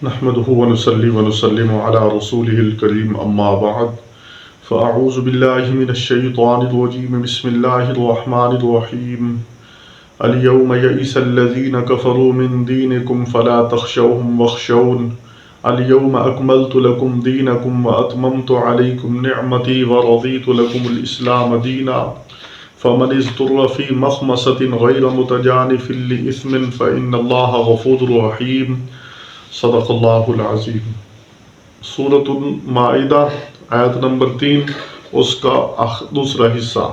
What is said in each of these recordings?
نحمده ونصلي ونسلم على رسوله الكريم أما بعد فأعوذ بالله من الشيطان الرجيم بسم الله الرحمن الرحيم اليوم يئس الذين كفروا من دينكم فلا تخشوهم واخشون اليوم أكملت لكم دينكم وأتممت عليكم نعمتي ورضيت لكم الإسلام دينا فمن اضطر في مخمصة غير متجانف لإثم فإن الله غفور رحيم صدق اللہ العظیم۔ سورۃ المائدہ آیت نمبر 3، اس کا دوسرا حصہ،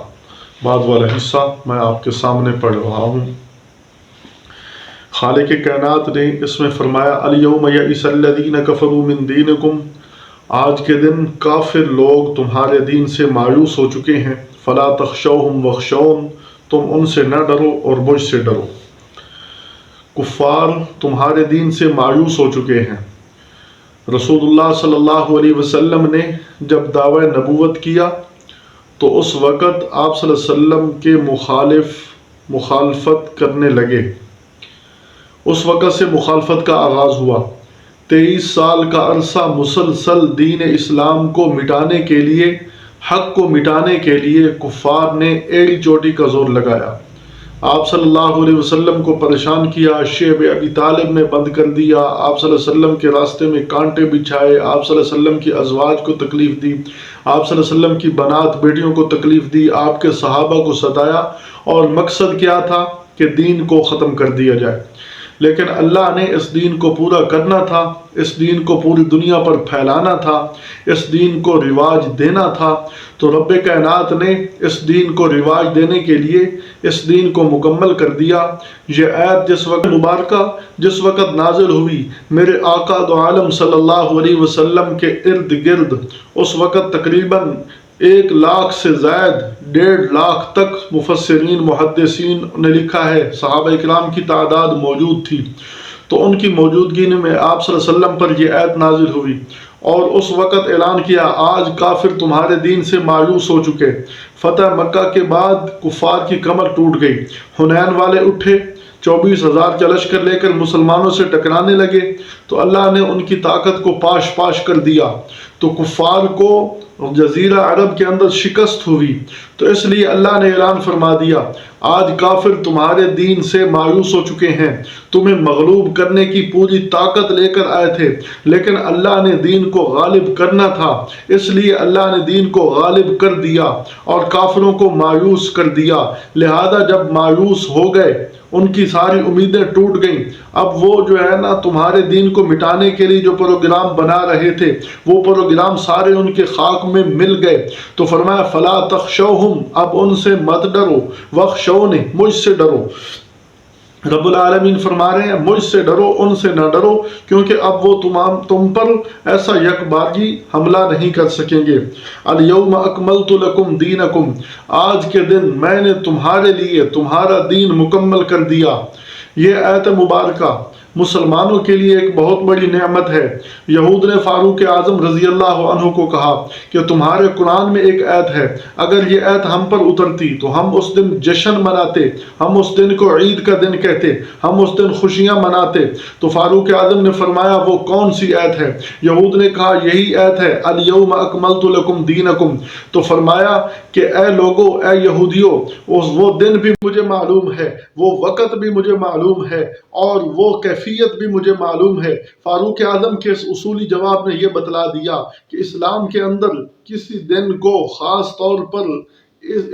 بعد والا حصہ میں آپ کے سامنے پڑھ رہا ہوں۔ خالق کائنات نے اس میں فرمایا الیوم یئس الذین کفروا من دینکم، آج کے دن کافر لوگ تمہارے دین سے مایوس ہو چکے ہیں، فلا تخشوہم واخشون، تم ان سے نہ ڈرو اور مجھ سے ڈرو۔ کفار تمہارے دین سے مایوس ہو چکے ہیں۔ رسول اللہ صلی اللہ علیہ وسلم نے جب دعوی نبوت کیا تو اس وقت آپ صلی اللہ علیہ وسلم کے مخالفت کرنے لگے۔ اس وقت سے مخالفت کا آغاز ہوا۔ 23 سال کا عرصہ مسلسل دین اسلام کو مٹانے کے لیے، حق کو مٹانے کے لیے کفار نے ایڑی چوٹی کا زور لگایا۔ آپ صلی اللہ علیہ وسلم کو پریشان کیا، شیب ابی طالب میں بند کر دیا، آپ صلی اللہ علیہ وسلم کے راستے میں کانٹے بچھائے، آپ صلی اللہ علیہ وسلم کی ازواج کو تکلیف دی، آپ صلی اللہ علیہ وسلم کی بنات بیٹیوں کو تکلیف دی، آپ کے صحابہ کو ستایا، اور مقصد کیا تھا کہ دین کو ختم کر دیا جائے۔ لیکن اللہ نے اس دین کو پورا کرنا تھا، اس دین کو پوری دنیا پر پھیلانا تھا، اس دین کو رواج دینا تھا، تو رب کائنات نے اس دین کو رواج دینے کے لیے اس دین کو مکمل کر دیا۔ یہ آیت جس وقت مبارکہ جس وقت نازل ہوئی میرے آقا دو عالم صلی اللہ علیہ وسلم کے ارد گرد، اس وقت تقریباً 1 لاکھ سے زائد 1.5 لاکھ تک مفسرین محدثین نے لکھا ہے صحابہ اکرام کی تعداد موجود تھی۔ تو ان کی موجودگی میں آپ صلی اللہ علیہ وسلم پر یہ آیت نازل ہوئی، اور اس وقت اعلان کیا آج کافر تمہارے دین سے مایوس ہو چکے۔ فتح مکہ کے بعد کفار کی کمر ٹوٹ گئی، حنین والے اٹھے، 24,000 کا لشکر لے کر مسلمانوں سے ٹکرانے لگے، تو اللہ نے ان کی طاقت کو پاش پاش کر دیا، تو کفار کو جزیرہ عرب کے اندر شکست ہوئی۔ تو اس لیے اللہ نے اعلان فرما دیا آج کافر تمہارے دین سے مایوس ہو چکے ہیں، تمہیں مغلوب کرنے کی پوری طاقت لے کر آئے تھے، لیکن اللہ نے دین کو غالب کرنا تھا، اس لیے اللہ نے دین کو غالب کر دیا اور کافروں کو مایوس کر دیا۔ لہذا جب مایوس ہو گئے، ان کی ساری امیدیں ٹوٹ گئیں، اب وہ جو ہے نا تمہارے دین کو مٹانے کے لیے جو پروگرام بنا رہے تھے، وہ پروگرام سارے ان کے خاک میں مل گئے۔ تو فرمایا فلا تخشوہم، اب ان سے مت ڈرو، واخشونی، مجھ سے ڈرو۔ رب العالمین فرما رہے ہیں مجھ سے ڈرو، ان سے نہ ڈرو، کیونکہ اب وہ تم پر ایسا یک بارگی حملہ نہیں کر سکیں گے۔ الیوم اکملت لکم دینکم، آج کے دن میں نے تمہارے لیے تمہارا دین مکمل کر دیا۔ یہ آیت مبارکہ مسلمانوں کے لیے ایک بہت بڑی نعمت ہے۔ یہود نے فاروق اعظم رضی اللہ عنہ کو کہا کہ تمہارے قرآن میں ایک آیت ہے، اگر یہ آیت ہم پر اترتی تو ہم اس دن جشن مناتے، ہم اس دن کو عید کا دن کہتے، ہم اس دن خوشیاں مناتے۔ تو فاروق اعظم نے فرمایا وہ کون سی آیت ہے؟ یہود نے کہا یہی آیت ہے الیوم اکملت لکم دینکم۔ تو فرمایا کہ اے لوگو، اے یہودیو، وہ دن بھی مجھے معلوم ہے، وہ وقت بھی مجھے معلوم ہے، اور وہ کیفیت بھی مجھے معلوم ہے۔ فاروق اعظم کے اس اصولی جواب نے یہ بتلا دیا کہ اسلام کے اندر کسی دن کو خاص طور پر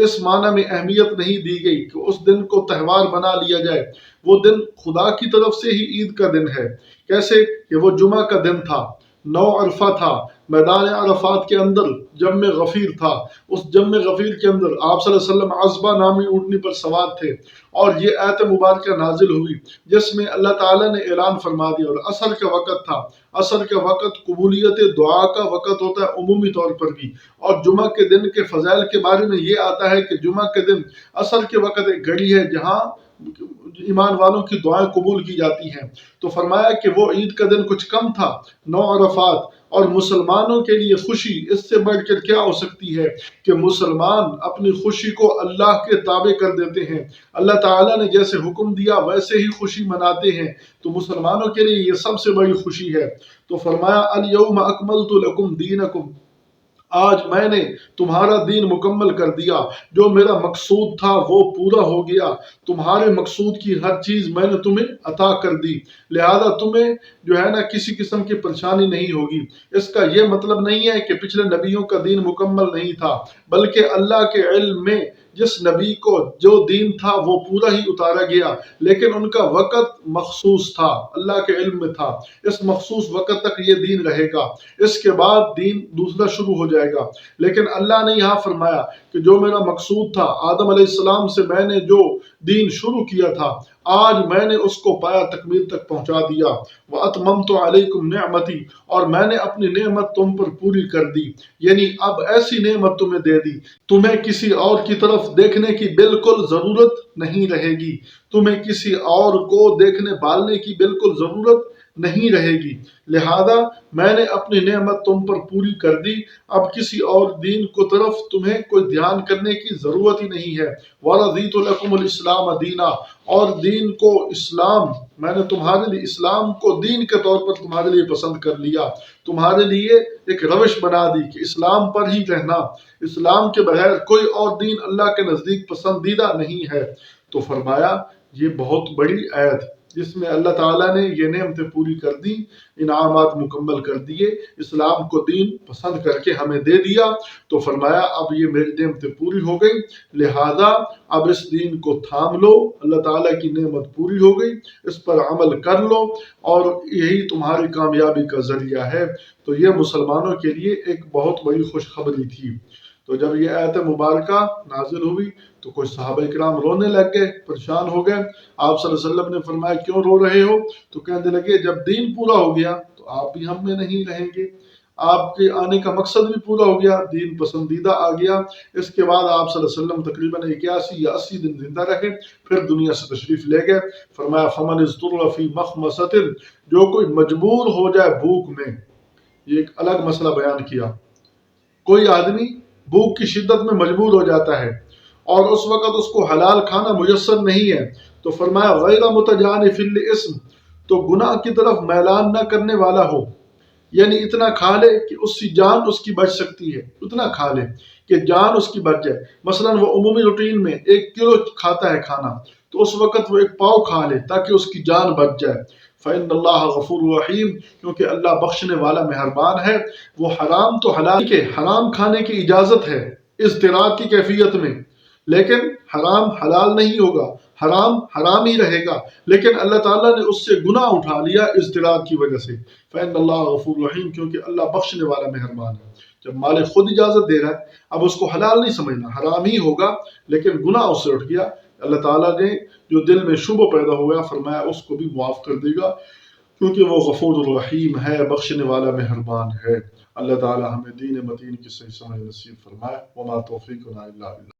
اس معنی میں اہمیت نہیں دی گئی کہ اس دن کو تہوار بنا لیا جائے۔ وہ دن خدا کی طرف سے ہی عید کا دن ہے۔ کیسے کہ وہ جمعہ کا دن تھا، 9 عرفہ تھا، میدان عرفات کے اندر جم غفیر تھا، اس جم غفیر کے اندر آپ صلی اللہ علیہ وسلم عصبہ نامی اونٹنی پر سوار تھے، اور یہ آیت مبارکہ نازل ہوئی جس میں اللہ تعالیٰ نے اعلان فرما دیا۔ اور عصر کا وقت تھا، عصر کا وقت قبولیت دعا کا وقت ہوتا ہے عمومی طور پر بھی، اور جمعہ کے دن کے فضائل کے بارے میں یہ آتا ہے کہ جمعہ کے دن عصر کے وقت ایک گھڑی ہے جہاں ایمان والوں کی دعائیں قبول کی جاتی ہیں۔ تو فرمایا کہ وہ عید کا دن کچھ کم تھا، 9 عرفات، اور مسلمانوں کے لیے خوشی اس سے بڑھ کر کیا ہو سکتی ہے کہ مسلمان اپنی خوشی کو اللہ کے تابع کر دیتے ہیں، اللہ تعالیٰ نے جیسے حکم دیا ویسے ہی خوشی مناتے ہیں، تو مسلمانوں کے لیے یہ سب سے بڑی خوشی ہے۔ تو فرمایا الیوم اکملت لکم دینکم، آج میں نے تمہارا دین مکمل کر دیا، جو میرا مقصود تھا وہ پورا ہو گیا، تمہارے مقصود کی ہر چیز میں نے تمہیں عطا کر دی، لہذا تمہیں جو ہے نا کسی قسم کی پریشانی نہیں ہوگی۔ اس کا یہ مطلب نہیں ہے کہ پچھلے نبیوں کا دین مکمل نہیں تھا، بلکہ اللہ کے علم میں جس نبی کو جو دین تھا وہ پورا ہی اتارا گیا، لیکن ان کا وقت مخصوص تھا، اللہ کے علم میں تھا، اس مخصوص وقت تک یہ دین رہے گا، اس کے بعد دین دوسرا شروع ہو جائے گا۔ لیکن اللہ نے یہاں فرمایا کہ جو میرا مقصود تھا، آدم علیہ السلام سے میں نے جو دین شروع کیا تھا، آج میں نے اس کو پایا تکمیل تک پہنچا دیا۔ وَأَتْمَمْتُ عَلَيْكُمْ نِعْمَتِي، اور میں نے اپنی نعمت تم پر پوری کر دی، یعنی اب ایسی نعمت تمہیں دے دی، تمہیں کسی اور کی طرف دیکھنے کی بالکل ضرورت نہیں رہے گی، تمہیں کسی اور کو دیکھنے بالنے کی بالکل ضرورت نہیں رہے گی، لہذا میں نے اپنی نعمت تم پر پوری کر دی، اب کسی اور دین کو طرف تمہیں کوئی دھیان کرنے کی ضرورت ہی نہیں ہے۔ وَرَضِيتُ لَكُمُ الْإِسْلَامَ دِينًا، اور دین کو اسلام، میں نے تمہارے لیے اسلام کو دین کے طور پر تمہارے لیے پسند کر لیا، تمہارے لیے ایک روش بنا دی کہ اسلام پر ہی رہنا، اسلام کے بغیر کوئی اور دین اللہ کے نزدیک پسندیدہ نہیں ہے۔ تو فرمایا یہ بہت بڑی آیت جس میں اللہ تعالیٰ نے یہ نعمتیں پوری کر دی، انعامات مکمل کر دیے، اسلام کو دین پسند کر کے ہمیں دے دیا، تو فرمایا اب یہ میری نعمتیں پوری ہو گئی، لہذا اب اس دین کو تھام لو، اللہ تعالیٰ کی نعمت پوری ہو گئی، اس پر عمل کر لو، اور یہی تمہاری کامیابی کا ذریعہ ہے۔ تو یہ مسلمانوں کے لیے ایک بہت بڑی خوشخبری تھی۔ تو جب یہ آیت مبارکہ نازل ہوئی تو کچھ صحابہ کرام رونے لگ گئے، پریشان ہو گئے۔ آپ صلی اللہ علیہ وسلم نے فرمایا کیوں رو رہے ہو؟ تو کہنے لگے جب دین پورا ہو گیا تو آپ بھی ہم میں نہیں رہیں گے، آپ کے آنے کا مقصد بھی پورا ہو گیا، دین پسندیدہ آ گیا۔ اس کے بعد آپ صلی اللہ علیہ وسلم تقریباً 81 یا 80 دن زندہ رہے، پھر دنیا سے تشریف لے گئے۔ فرمایا فَمَنِ اضْطُرَّ فِي مَخْمَصَةٍ، جو کوئی مجبور ہو جائے بھوک میں، یہ ایک الگ مسئلہ بیان کیا۔ کوئی آدمی بھوک کی شدت میں مجبور ہو جاتا ہے اور اس وقت اس کو حلال کھانا میسر نہیں ہے، تو فرمایا غیر متجانف للاسم، تو گناہ کی طرف میلان نہ کرنے والا ہو، یعنی اتنا کھا لے کہ اس کی جان اس کی بچ سکتی ہے، اتنا کھا لے کہ جان اس کی بچ جائے۔ مثلا وہ عمومی روٹین میں 1 کلو کھاتا ہے کھانا، تو اس وقت وہ 1 پاؤ کھا لے تاکہ اس کی جان بچ جائے۔ فَإِنَّ اللَّهَ غَفُورٌ رَحِيمٌ، کیونکہ اللہ بخشنے والا مہربان ہے۔ وہ حرام تو حلال کے حرام کھانے کی اجازت ہے اضطرار کی کیفیت میں، لیکن حرام حلال نہیں ہوگا، حرام حرام ہی رہے گا، لیکن اللہ تعالیٰ نے اس سے گناہ اٹھا لیا اضطرار کی وجہ سے۔ فَإِنَّ اللَّهَ غَفُورٌ رَحِيمٌ، کیونکہ اللہ بخشنے والا مہربان ہے۔ جب مالک خود اجازت دے رہا ہے، اب اس کو حلال نہیں سمجھنا، حرام ہی ہوگا، لیکن گناہ اس سے اٹھ گیا، اللہ تعالیٰ نے جو دل میں شبہ پیدا ہو گیا فرمایا اس کو بھی معاف کر دے گا، کیونکہ وہ غفور الرحیم ہے، بخشنے والا مہربان ہے۔ اللہ تعالیٰ ہمیں دین متین کی صحیح سمجھ نصیب فرمائے۔ وما توفیقنا الا باللہ۔